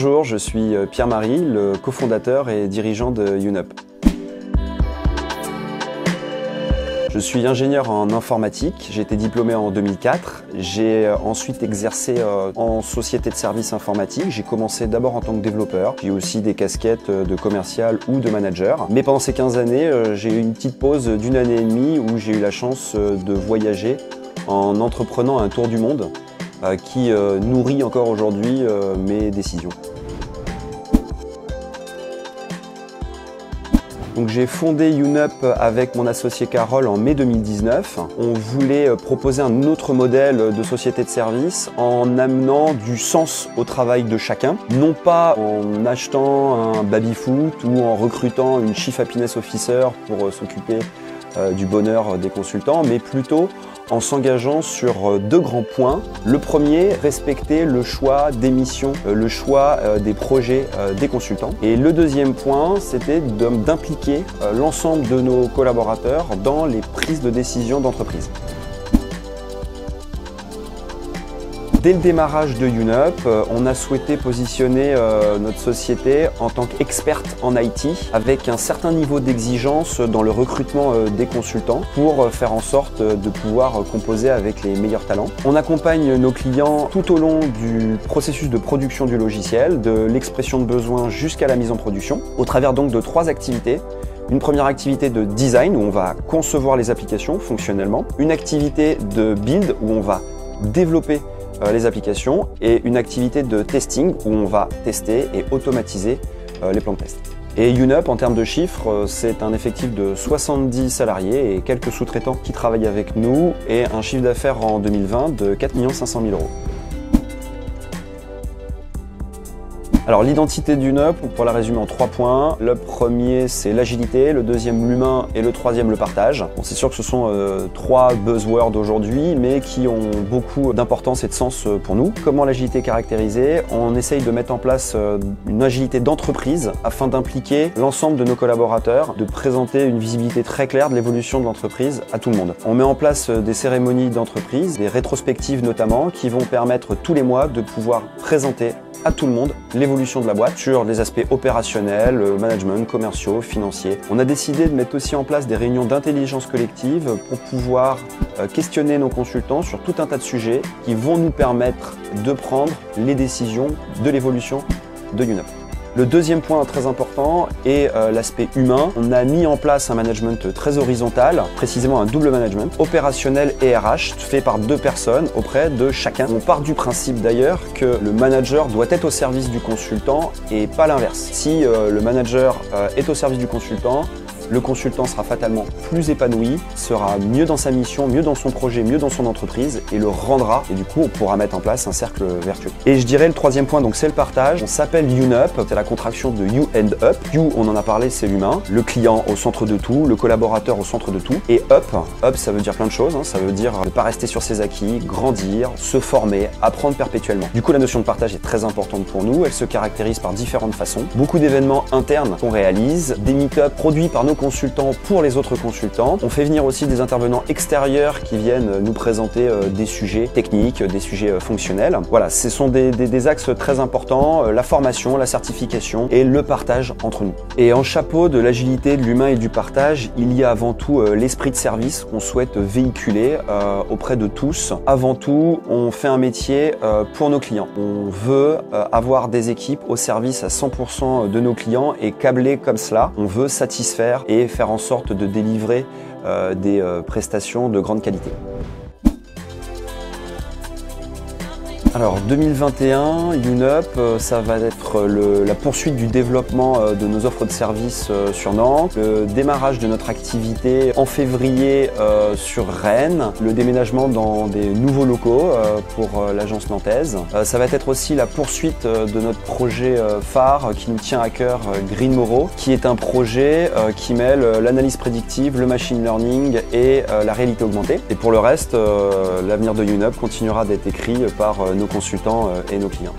Bonjour, je suis Pierre-Marie, le cofondateur et dirigeant de YouNup. Je suis ingénieur en informatique, j'ai été diplômé en 2004. J'ai ensuite exercé en société de services informatiques. J'ai commencé d'abord en tant que développeur, puis aussi des casquettes de commercial ou de manager. Mais pendant ces 15 années, j'ai eu une petite pause d'1 année et demie où j'ai eu la chance de voyager en entreprenant un tour du monde qui nourrit encore aujourd'hui mes décisions. Donc j'ai fondé YouNup avec mon associé Carole en mai 2019. On voulait proposer un autre modèle de société de service en amenant du sens au travail de chacun. Non pas en achetant un baby-foot ou en recrutant une Chief Happiness Officer pour s'occuper du bonheur des consultants, mais plutôt en s'engageant sur deux grands points. Le premier, respecter le choix des missions, le choix des projets des consultants. Et le deuxième point, c'était d'impliquer l'ensemble de nos collaborateurs dans les prises de décision d'entreprise. Dès le démarrage de YouNup, on a souhaité positionner notre société en tant qu'experte en IT avec un certain niveau d'exigence dans le recrutement des consultants pour faire en sorte de pouvoir composer avec les meilleurs talents. On accompagne nos clients tout au long du processus de production du logiciel, de l'expression de besoin jusqu'à la mise en production, au travers donc de 3 activités. Une première activité de design où on va concevoir les applications fonctionnellement, une activité de build où on va développer les applications et une activité de testing où on va tester et automatiser les plans de test. Et YouNup, en termes de chiffres, c'est un effectif de 70 salariés et quelques sous-traitants qui travaillent avec nous et un chiffre d'affaires en 2020 de 4 500 000 €. Alors l'identité de YouNup, pour la résumer en 3 points. Le premier, c'est l'agilité, le deuxième, l'humain et le troisième, le partage. Bon, c'est sûr que ce sont 3 buzzwords aujourd'hui, mais qui ont beaucoup d'importance et de sens pour nous. Comment l'agilité est caractérisée? On essaye de mettre en place une agilité d'entreprise afin d'impliquer l'ensemble de nos collaborateurs, de présenter une visibilité très claire de l'évolution de l'entreprise à tout le monde. On met en place des cérémonies d'entreprise, des rétrospectives notamment, qui vont permettre tous les mois de pouvoir présenter à tout le monde l'évolution de la boîte sur les aspects opérationnels, management, commerciaux, financiers. On a décidé de mettre aussi en place des réunions d'intelligence collective pour pouvoir questionner nos consultants sur tout un tas de sujets qui vont nous permettre de prendre les décisions de l'évolution de YouNup. Le deuxième point très important est l'aspect humain. On a mis en place un management très horizontal, précisément un double management, opérationnel et RH, fait par 2 personnes auprès de chacun. On part du principe d'ailleurs que le manager doit être au service du consultant et pas l'inverse. Si le manager est au service du consultant, le consultant sera fatalement plus épanoui, sera mieux dans sa mission, mieux dans son projet, mieux dans son entreprise et le rendra. Et du coup, on pourra mettre en place un cercle vertueux. Et je dirais le troisième point, donc c'est le partage. On s'appelle YouNup, c'est la contraction de You and Up. You, on en a parlé, c'est l'humain. Le client au centre de tout, le collaborateur au centre de tout. Et Up, ça veut dire plein de choses. Ça veut dire ne pas rester sur ses acquis, grandir, se former, apprendre perpétuellement. Du coup, la notion de partage est très importante pour nous. Elle se caractérise par différentes façons. Beaucoup d'événements internes qu'on réalise, des meet-ups produits par nos consultants pour les autres consultants. On fait venir aussi des intervenants extérieurs qui viennent nous présenter des sujets techniques, des sujets fonctionnels. Voilà, ce sont des axes très importants, la formation, la certification et le partage entre nous. Et en chapeau de l'agilité, de l'humain et du partage, il y a avant tout l'esprit de service qu'on souhaite véhiculer auprès de tous. Avant tout, on fait un métier pour nos clients. On veut avoir des équipes au service à 100% de nos clients et câblés comme cela. On veut satisfaire et faire en sorte de délivrer des prestations de grande qualité. Alors 2021, YouNup, ça va être la poursuite du développement de nos offres de services sur Nantes, le démarrage de notre activité en février sur Rennes, le déménagement dans des nouveaux locaux pour l'agence nantaise. Ça va être aussi la poursuite de notre projet phare qui nous tient à cœur, Green Moro, qui est un projet qui mêle l'analyse prédictive, le machine learning et la réalité augmentée. Et pour le reste, l'avenir de YouNup continuera d'être écrit par nos consultants et nos clients.